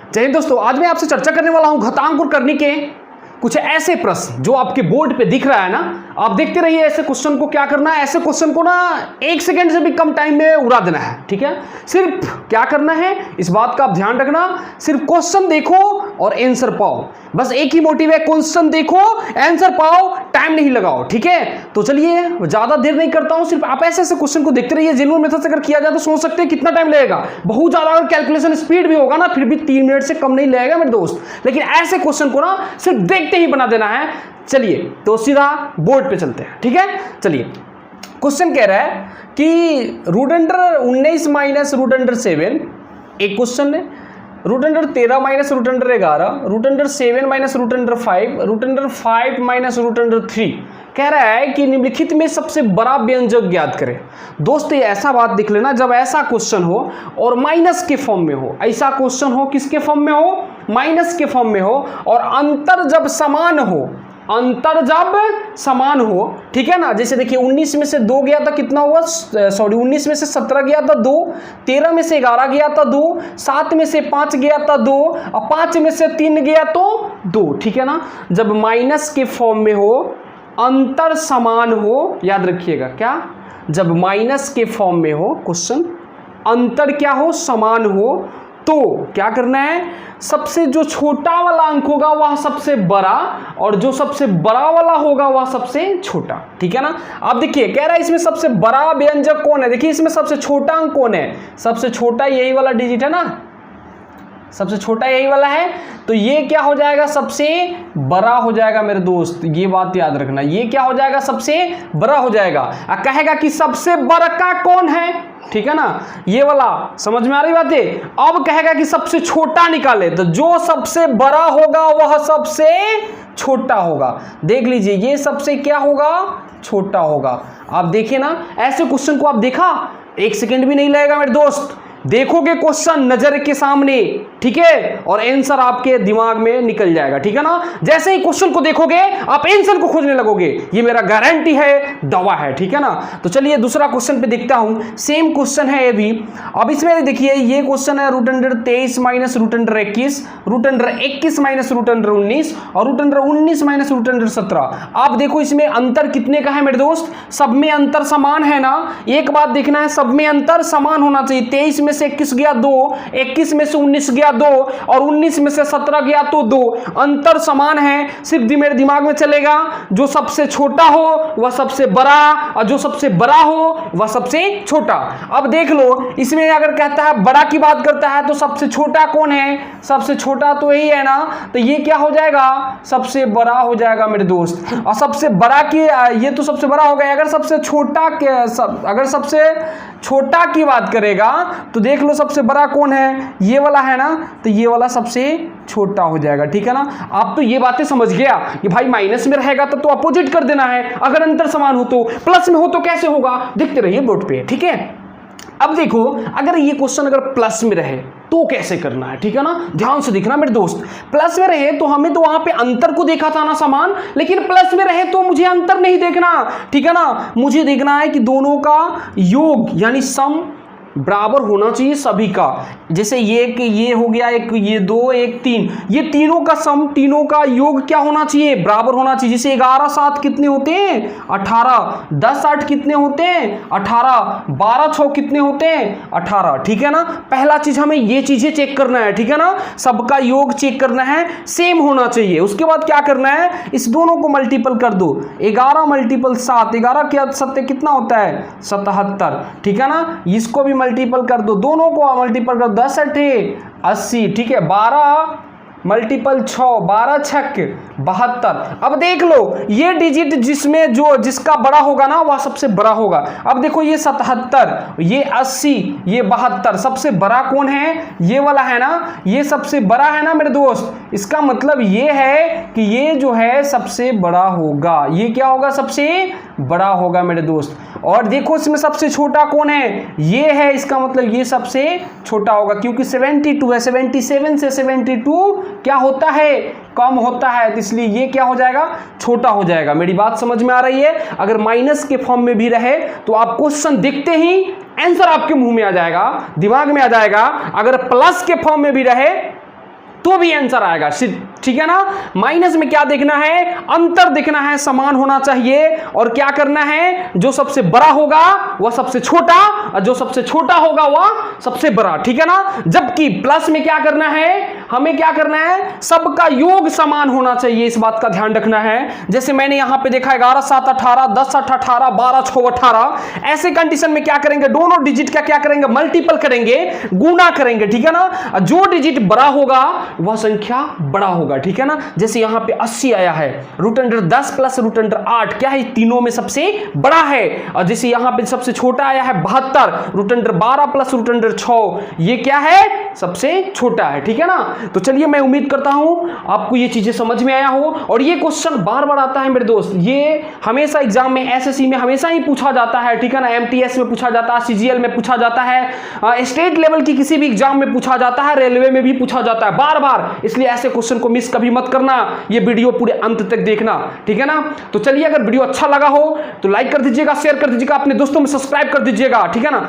जय हिंद दोस्तों, आज मैं आपसे चर्चा करने वाला हूं घातांक और करनी के कुछ ऐसे प्रश्न जो आपके बोर्ड पे दिख रहा है ना। आप देखते रहिए ऐसे क्वेश्चन को। क्या करना है, ऐसे क्वेश्चन को ना 1 सेकंड से भी कम टाइम में उड़ा देना है। ठीक है, सिर्फ क्या करना है इस बात का आप ध्यान रखना, सिर्फ क्वेश्चन देखो और आंसर पाओ। बस एक ही मोटिव है, क्वेश्चन देखो आंसर पाओ, टाइम नहीं लगाओ। ठीक है, तो चलिए ज्यादा देर नहीं करता हूं, सिर्फ आप ऐसे ऐसे क्वेश्चन को देखते रहिए। जेन्युइन मेथड से अगर किया जाए तो सोच सकते हैं कितना टाइम लगेगा, बहुत ज्यादा अगर कैलकुलेशन स्पीड भी होगा ना फिर भी 3 मिनट से कम नहीं लगेगा मेरे दोस्त। लेकिन ऐसे क्वेश्चन को ना सिर्फ देखते ही बना देना है। चलिए तो सीधा बोर्ड पे चलते हैं। ठीक है, चलिए क्वेश्चन कह रहा है कि root under 19 minus root under 7 एक क्वेश्चन है, root under 13 minus root under 11, root under 7 minus root under 5, root under 5 minus root under 3 कह रहा है कि निम्नलिखित में सबसे बड़ा व्यंजक ज्ञात करें। दोस्त ये ऐसा बात देख लेना, जब ऐसा क्वेश्चन हो और माइनस के फॉर्म में हो, ऐसा क्वेश्चन हो किसके फॉर्म में हो, माइनस के फॉर्म में हो, और अंतर जब समान हो, अंतर जब समान हो, ठीक है ना। जैसे देखिए 19 में से 2 गया था कितना हुआ, सॉरी 19 में से 17 गया था 2, 13 में से 11 गया था 2, 7 में से 5 गया था 2, और 5 में से 3 गया तो 2। ठीक है ना, जब माइनस के फॉर्म में हो, अंतर समान हो, याद रखिएगा क्या, जब माइनस के फॉर्म में हो क्वेश्चन, अंतर क्या हो, समान हो, तो क्या करना है, सबसे जो छोटा वाला अंक होगा वह सबसे बड़ा, और जो सबसे बड़ा वाला होगा वह सबसे छोटा। ठीक है ना। आप देखिए कह रहा है इसमें सबसे बड़ा व्यंजक कौन है, देखिए इसमें सबसे छोटा अंक कौन है, सबसे छोटा यही वाला डिजिट है ना, सबसे छोटा यही वाला है, तो ये क्या हो जाएगा, सबसे बड़ा हो जाएगा मेरे दोस्त। ये बात याद रखना, ये क्या हो जाएगा, सबसे बड़ा हो जाएगा। कहेगा कि सबसे बड़ा कौन है, ठीक है ना, ये वाला समझ में आ रही बात है। अब कहेगा कि सबसे छोटा निकाले, तो जो सबसे बड़ा होगा वह सबसे छोटा होगा। देख लीजिए ये सबसे क्या होगा, छोटा होगा। आप देखिए ना ऐसे क्वेश्चन को, आप देखा 1 सेकंड भी नहीं लगेगा मेरे दोस्त, देखोगे क्वेश्चन नजर के सामने, ठीक है, और आंसर आपके दिमाग में निकल जाएगा। ठीक है ना, जैसे ही क्वेश्चन को देखोगे आप आंसर को खोजने लगोगे, ये मेरा गारंटी है, दवा है। ठीक है ना, तो चलिए दूसरा क्वेश्चन पे देखता हूं। सेम क्वेश्चन है ये भी। अब इसमें देखिए ये क्वेश्चन है root under 23 minus root under 21, root under 21 minus root under 19, और root under 19 minus root under 17। आप देखो इसमें अंतर कितने का है मेरे दोस्त, सब में अंतर समान है ना। एक बात देखना है, सब में अंतर समान होना चाहिए। 23 में से 21 गया 2, 21 में से 19 गया 2, और 19 में से 17 गया तो 2, अंतर समान है। सिर्फ मेरे दिमाग में चलेगा जो सबसे छोटा हो वह सबसे बड़ा, और जो सबसे बड़ा हो वह सबसे छोटा। अब देख लो इसमें अगर कहता है बड़ा की बात करता है तो सबसे छोटा कौन है, सबसे छोटा तो यही है ना, तो ये क्या हो जाएगा, सबसे बड़ा हो जाएगा मेरे दोस्त। और सबसे बड़ा की ये तो सबसे बड़ा हो गया। अगर सबसे छोटा अगर सबसे छोटा की बात करेगा तो देख लो सबसे बड़ा कौन है, ये वाला है ना, तो ये वाला सबसे छोटा हो जाएगा। ठीक है ना, आप तो ये बातें समझ गया कि भाई माइनस में रहेगा तो अपोजिट कर देना है, अगर अंतर समान हो तो, प्लस में हो तो कैसे होगा, देखते रहिए बोर्ड पे। ठीक है, अब देखो अगर ये क्वेश्चन अगर प्लस में रहे तो कैसे करना है। ठीक है ना, ध्यान से देखना मेरे दोस्त। प्लस में रहे तो हमें तो वहां पे अंतर को देखा था ना समान, लेकिन प्लस में रहे तो मुझे अंतर नहीं देखना। ठीक है ना, मुझे देखना है कि दोनों का योग यानी सम बराबर होना चाहिए सभी का। जैसे ये हो गया, एक ये 2 1 3, ये तीनों का सम, तीनों का योग क्या होना चाहिए, बराबर होना चाहिए। जैसे 11 7 कितने होते हैं, 18, 10 8 कितने होते हैं, 18, 12 6 कितने होते हैं, 18। ठीक है ना, पहला चीज हमें ये चीजें चेक करना है। ठीक है ना, सबका योग चेक करना है, सेम होना चाहिए। उसके बाद क्या करना है, इस दोनों को मल्टीपल कर दो, 11 मल्टीपल 7, 11 क्या 7 कितना होता है, 77। ठीक है ना, इसको भी मल्टीपल कर दो, दोनों को मल्टीपल कर दो, 10 8 80। ठीक है, 12 मल्टीपल 6, 12 छक 72। अब देख लो ये डिजिट जिसमें जिसका बड़ा होगा ना वह सबसे बड़ा होगा। अब देखो ये 77, ये 80, ये 72, सबसे बड़ा कौन है, ये वाला है ना, ये सबसे बड़ा है ना मेरे दोस्त। इसका मतलब ये है कि ये जो है सबसे बड़ा होगा, ये क्या होगा, सबसे बड़ा होगा मेरे दोस्त। और देखो इसमें सबसे छोटा कौन है, ये है, इसका मतलब ये सबसे छोटा होगा, क्योंकि 72 है, 77 से 72 क्या होता है, कम होता है, तो इसलिए ये क्या हो जाएगा, छोटा हो जाएगा। मेरी बात समझ में आ रही है। अगर माइनस के फॉर्म में भी रहे तो आप क्वेश्चन देखते ही आंसर आपके मुंह में आ जाएगा, दिमाग में आ जाएगा। अगर प्लस के फॉर्म में भी रहे तो भी आंसर आएगा, ठीक है ना। माइनस में क्या देखना है, अंतर देखना है, समान होना चाहिए, और क्या करना है, जो सबसे बड़ा होगा वह सबसे छोटा, और जो सबसे छोटा होगा वह सबसे बड़ा, ठीक है ना। जबकि प्लस में क्या करना है, हमें क्या करना है, सबका योग समान होना चाहिए, इस बात का ध्यान रखना है। जैसे मैंने यहां पे देखा 11 7 18, 10 8 18, 12 6 18, ऐसे कंडीशन में क्या करेंगे, दोनों डिजिट का क्या करेंगे, मल्टीपल करेंगे, गुना करेंगे, ठीक है ना। जो डिजिट बड़ा होगा वह संख्या बड़ा होगा, ठीक है ना। जैसे यहां पे 80 आया है, root under 10 plus root under 8 क्या है, तीनों में सबसे बड़ा है। और जैसे यहां पे सबसे छोटा आया है 72, root under 12 plus root under 6, ये क्या है, सबसे छोटा है, ठीक है ना। तो चलिए, मैं उम्मीद करता हूं आपको ये चीजें समझ में आया हो। और ये क्वेश्चन बार बार आता है मेरे दोस्त, ये हमेशा एग्जाम में, एसएससी में हमेशा ही पूछा जाता है, ठीक है ना। एमटीएस में पूछा जाता है, सीजीएल में पूछा जाता है, स्टेट लेवल की किसी भी एग्जाम में पूछा जाता है, रेलवे में भी पूछा जाता है बार बार। इसलिए ऐसे क्वेश्चन को मिस कभी मत करना, ये वीडियो पूरे अंत तक देखना, ठीक है ना। तो चलिए, अगर वीडियो अच्छा लगा हो तो लाइक कर दीजिएगा, शेयर कर दीजिएगा, अपने दोस्तों में सब्सक्राइब कर दीजिएगा, ठीक है ना।